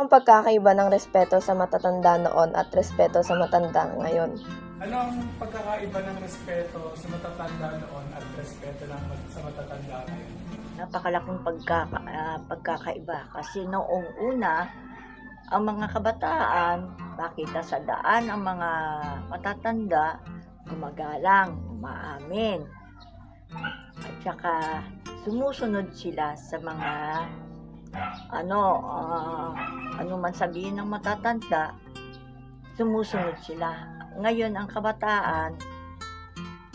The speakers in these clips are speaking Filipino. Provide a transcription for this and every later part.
Ang pagkakaiba ng respeto sa matatanda noon at respeto sa matanda ngayon? Ano ang pagkakaiba ng respeto sa matatanda noon at respeto sa matatanda ngayon? Napakalaking pagkakaiba kasi noong una, ang mga kabataan, makita sa daan ang mga matatanda, gumagalang, umaamin. At saka sumusunod sila sa mga ano man sabihin ng matatanda, sumusunod sila. Ngayon ang kabataan,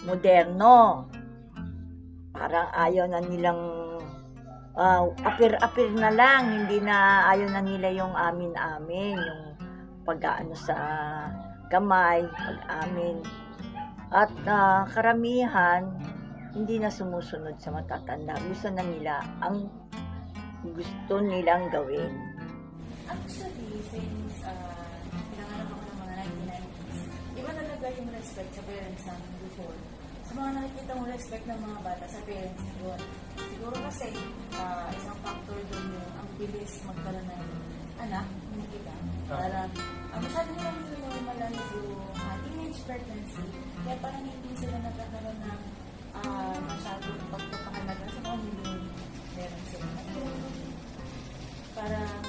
moderno. Parang ayaw na nilang apir-apir na lang, hindi na ayaw na nila yung amin-amin, yung pag-aano sa kamay, pag-amin. At karamihan, hindi na sumusunod sa matatanda. Gusto na nila ang gusto nilang gawin. Actually, since pinanganak ako ng mga 1990s, iba talaga yung respect sa parents namin before. Sa mga nakikita mong respect ng mga bata sa parents ngayon. Siguro kasi isang factor doon yung ang bilis magkaroon ng anak, nakita. Parang masyado nilang normalize yung teenage pregnancy. Kaya parang hindi sila nagkakaroon ng masyadong pagpapahalaga sa mga yung meron sila. Parang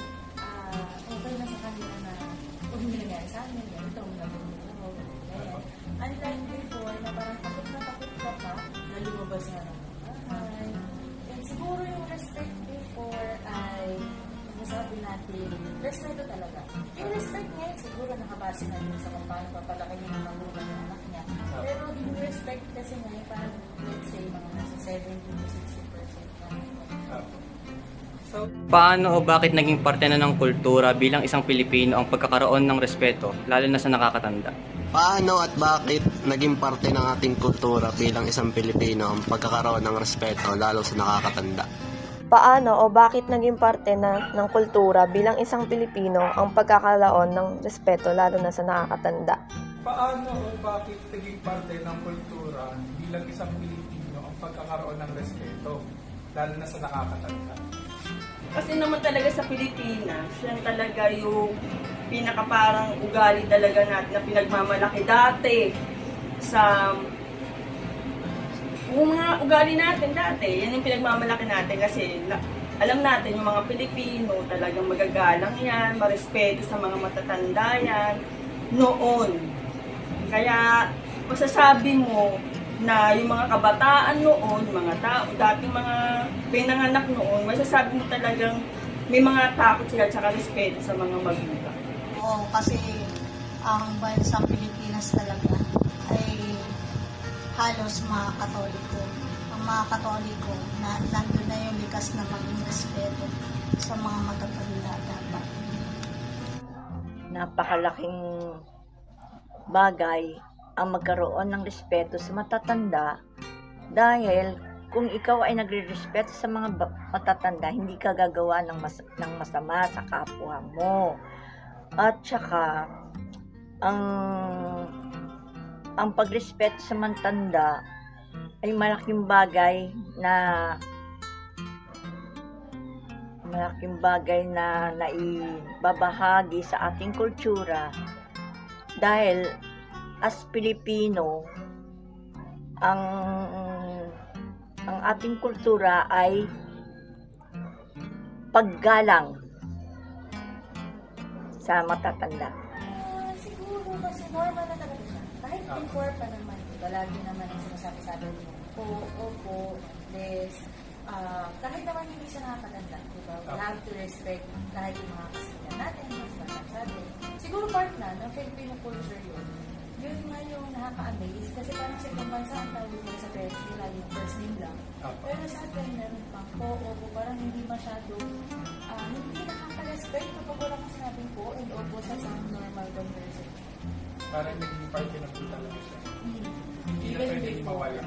okay na sa kanila na kung hindi nangyari sa amin, ganito, nagawin ako. Unlike before, na parang takot ka pa, na lumabas nga ng bahay. And siguro yung respect before ay, masabi natin, respeto talaga. Yung respect niya, siguro nakabase na din sa kung paano papalaki niya ng magulang ng anak niya. Pero yung respect kasi ngayon, parang let's say, mga nasa 70 to 60% na. So, Paano o bakit naging parte na ng kultura bilang isang Pilipino ang pagkakaroon ng respeto, lalo na sa nakakatanda? Paano at bakit naging parte ng ating kultura bilang isang Pilipino ang pagkakaroon ng respeto lalo sa nakakatanda? Paano o bakit naging parte ng kultura bilang isang Pilipino ang pagkakalaon ng respeto lalo na sa nakakatanda? paano o bakit naging parte ng kultura bilang isang Pilipino ang pagkakaroon ng respeto, lalo na sa nakakatanda? Kasi naman talaga sa Pilipinas, yan talaga yung pinakaparang ugali talaga natin na pinagmamalaki dati sa yung mga ugali natin dati. Yan yung pinagmamalaki natin kasi alam natin yung mga Pilipino talagang magagalang yan, marespeto sa mga matatanda yan noon. Kaya masasabi mo na yung mga kabataan noon, mga tao, dating mga pinanganak noon, masasabi mo talagang may mga takot sila at saka respeto sa mga magulang. Oo, kasi ang bansang Pilipinas talaga ay halos mga Katoliko. Ang mga Katoliko, nandun na yung likas na maging respeto sa mga matatanda dapat. Napakalaking bagay ang magkaroon ng respeto sa matatanda dahil kung ikaw ay nagre-respeto sa mga matatanda, hindi ka gagawa ng masama sa kapwa mo. At saka, ang pagrespeto sa matanda ay malaking bagay na naibabahagi sa ating kultura dahil as Pilipino, ang ating kultura ay paggalang sa matatanda. Siguro kasi normal na talaga siya. Kahit before pa naman, lagi naman ang sinasabi sa atin yung po, opo, this, kahit naman hindi siya nakakatanda, diba? We have to respect kahit yung mga kasigan natin, mas matang sa atin. Siguro part na ng Filipino culture yun nga yung nakaka-amaze kasi parang sa ibang bansa ang tawag mo sa parents nila yung first name lang. Pero sa atin, meron pang po, opo, parang hindi masyado, hindi nakaka-respect kapag wala kang sinabing po and opo sa isang normal conversation. Parang naging parte na po talaga siya. Hindi na Even pwedeng before. mawala.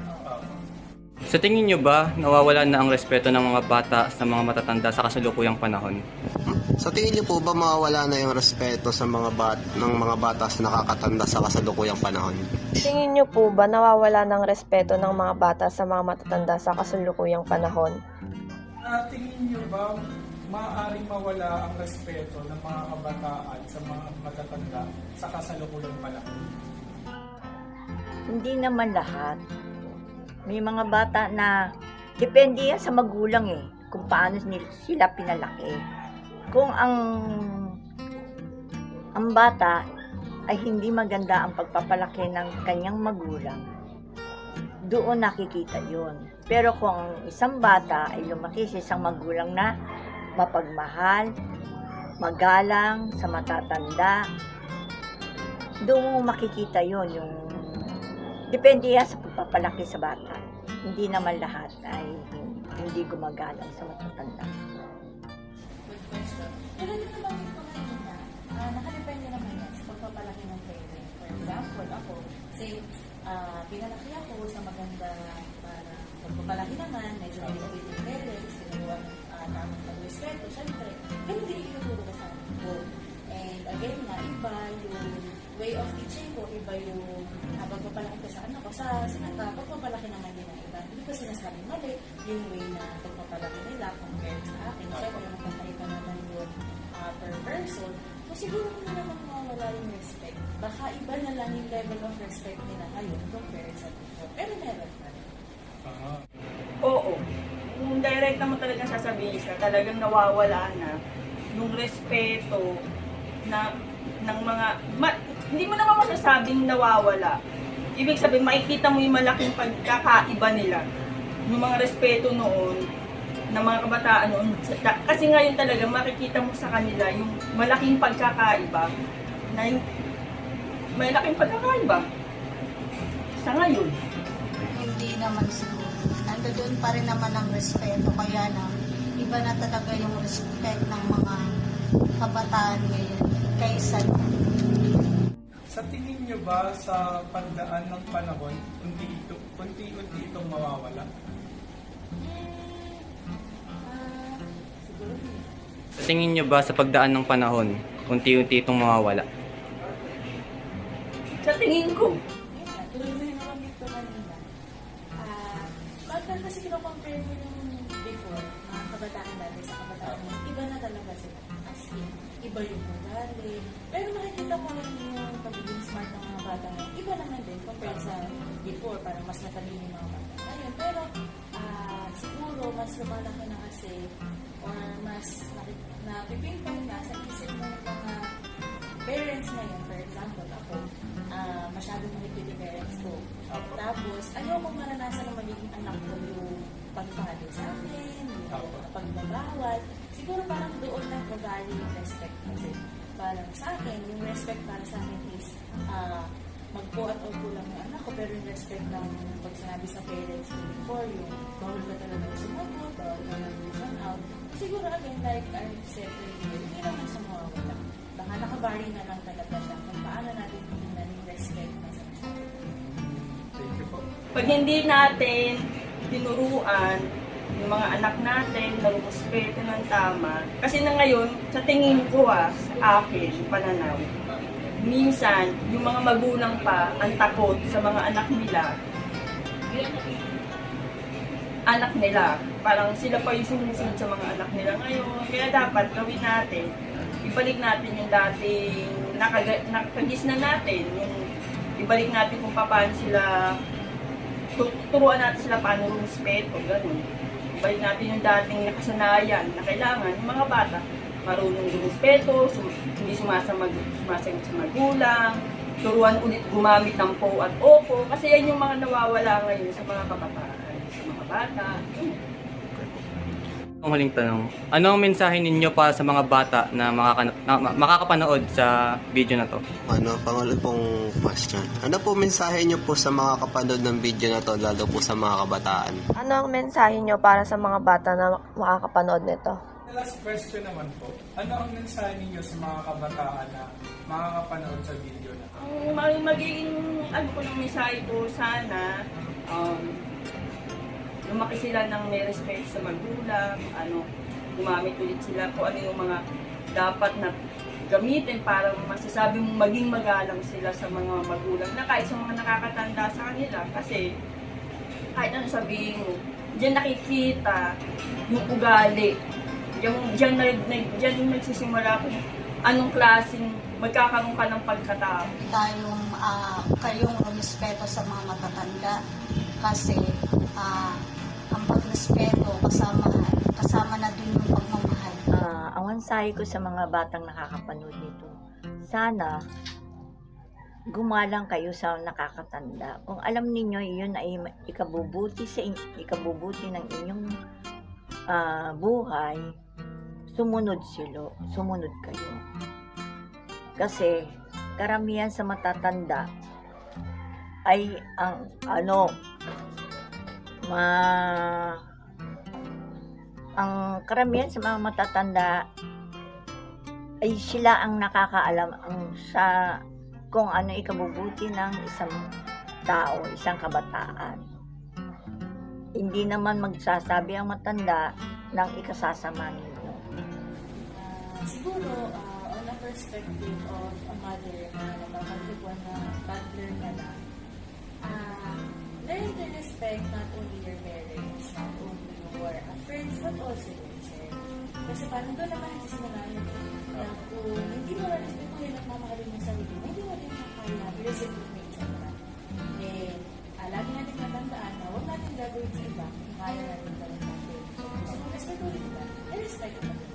Sa tingin nyo ba, nawawala na ang respeto ng mga bata sa mga matatanda sa kasalukuyang panahon? Sa tingin niyo po ba mawawala na yung respeto sa mga bata sa nakakatanda sa kasalukuyang panahon? Tingin niyo po ba nawawala ng respeto ng mga bata sa mga matatanda sa kasalukuyang panahon? Tingin niyo ba maaaring mawala ang respeto ng mga kabataan sa mga matatanda sa kasalukuyang panahon? Hindi naman lahat. May mga bata na depende yan sa magulang kung paano sila pinalaki. Kung ang bata ay hindi maganda ang pagpapalaki ng kanyang magulang, doon nakikita yun. Pero kung ang isang bata ay lumaki sa isang magulang na mapagmahal, magalang, sa matatanda, doon mo makikita yun. Depende yan sa pagpapalaki sa bata. Hindi naman lahat ay hindi gumagalang sa matatanda. Good question. Pero dito naman ito kanina, nakadepende naman yan sa pagpapalaki ng parent. For example, ako, say, pinalaki ako sa maganda para pagpapalaki naman, medyo pinagawin yung parents, ginagawa ng tamang pag-respeto, syempre, ganun din ituturo ko sa akin ko. And again nga, iba yung way of teaching ko, iba yung pagpapalaki ko sa anak ko. Sa pagpapalaki naman din ng iba. Hindi ko sinasabing mali yung way na pagpapalaki nila compared sa akin. Siyempre, yung magkakaiba naman yun per person. So, siguro hindi naman mawawala yung respect. Baka iba na lang yung level of respect nila ngayon compared sa before. Pero meron pa rin. Oo. Kung direct naman talagang sasabihin ka, talagang nawawala na yung respeto na ng mga hindi mo naman masasabing nawawala. Ibig sabihin, makikita mo yung malaking pagkakaiba nila. Yung mga respeto noon, ng mga kabataan noon. Kasi ngayon talaga, makikita mo sa kanila yung malaking pagkakaiba. Na yung malaking pagkakaiba. Sa ngayon. Hindi naman siguro. Nandoon pa rin naman ang respeto. Kaya lang, iba na talaga yung respect ng mga kabataan ngayon kaysa Sa tingin nyo ba sa pagdaan ng panahon, unti-unti itong mawawala? Siguro hindi. Sa tingin nyo ba sa pagdaan ng panahon, unti-unti itong mawawala? Sa tingin ko, Yun nga, tuloy mo yung naman dito kanina. Pagka kasi kino-compare mo yung before, mga kabataan dati sa kabataan ngayon, iba na talaga sila. As in, iba yung ugali. Pero makikita mo rin yung pagiging smart ng mga bata ngayon. Iba naman din compared sa before, parang mas matalino yung mga bata ngayon. Pero siguro mas lumalaki na kasi or mas napipinpoint na sa isip mo ng mga parents ngayon. For example, ako, masyadong mahigpit yung parents ko. Tapos, ayokong maranasan ng magiging anak ko yung pagpahali sa akin, yung pagbabawal. Siguro parang doon lang mag-value yung respect kasi parang sa akin, yung respect para sa akin is magpo at opo lang yung anak ko, pero yung respect lang pag sinabi sa parents ko before, yung bawal ka talaga sumagot, bawal ka lang listen out. Siguro again, like I said earlier, hindi naman sa mawawala. Baka nakabari na lang talaga siya kung paano natin tingnan yung respect na sa akin. Thank you po. pag hindi natin tinuruan yung mga anak natin na rumuspeto ng tama, kasi na ngayon, sa tingin ko sa akin, pananaw, minsan, yung mga magulang pa ang takot sa mga anak nila. Parang sila pa yung sumusunod sa mga anak nila ngayon. Kaya dapat gawin natin, ibalik natin yung dating nakagisnan natin, yung ibalik natin kung paano sila, turuan natin sila paano rumuspeto, ganun. Ibalik natin yung dating nakasanayan na kailangan yung mga bata marunong rumuspeto, hindi sumasagot sa magulang, turuan ulit gumamit ng po at opo, kasi yan yung mga nawawala ngayon sa mga kabataan, sa mga bata. Ang huling tanong, ano ang mensahe ninyo para sa mga bata na makakapanood sa video na to? Pangulo pong question. Ano po mensahe nyo po sa mga kapanood ng video na to, lalo po sa mga kabataan? Ano ang mensahe nyo para sa mga bata na makakapanood nito? Last question naman po, ano ang mensahe ninyo sa mga kabataan na makakapanood sa video na to? Ang magiging ko ng mensahe ko, sana lumaki sila ng may respeto sa magulang, gumamit ulit sila kung ano yung mga dapat na gamitin para masasabi mong maging magalang sila sa mga magulang na kahit sa mga nakakatanda sa kanila, kasi kahit ano sabihin mo, diyan nakikita yung ugali, Diyan nagsisimula kung anong klaseng magkakaroon ka ng pagkatao. Kayong rumispeto sa mga matatanda kasi ang pagrespeto kasama na din yung pagmamahal. Ang mensahe ko sa mga batang nakakapanood nito, sana gumalang kayo sa nakakatanda. Kung alam ninyo iyon ay ikabubuti ng inyong buhay, sumunod kayo. Kasi karamihan sa matatanda ay ang karamihan sa mga matatanda ay sila ang nakakaalam kung ano ikabubuti ng isang tao, isang kabataan. Hindi naman magsasabi ang matanda ng ikasasama ninyo. Siguro, on a perspective of a mother na napapagtipuan na toddler na lang, learn to respect not only your parents, not only your friends, but also yourself. Kasi parang doon naman nagsisimula yun na kung hindi mo respect mo yun at mamahalin mo sa sarili mo, hindi mo rin makakaya i-reciprocate sa iba. Lagi natin matandaan na huwag natin gagawin sa iba, kaya natin gawin natin. So, kung respect mo rin ba, i-respect mo.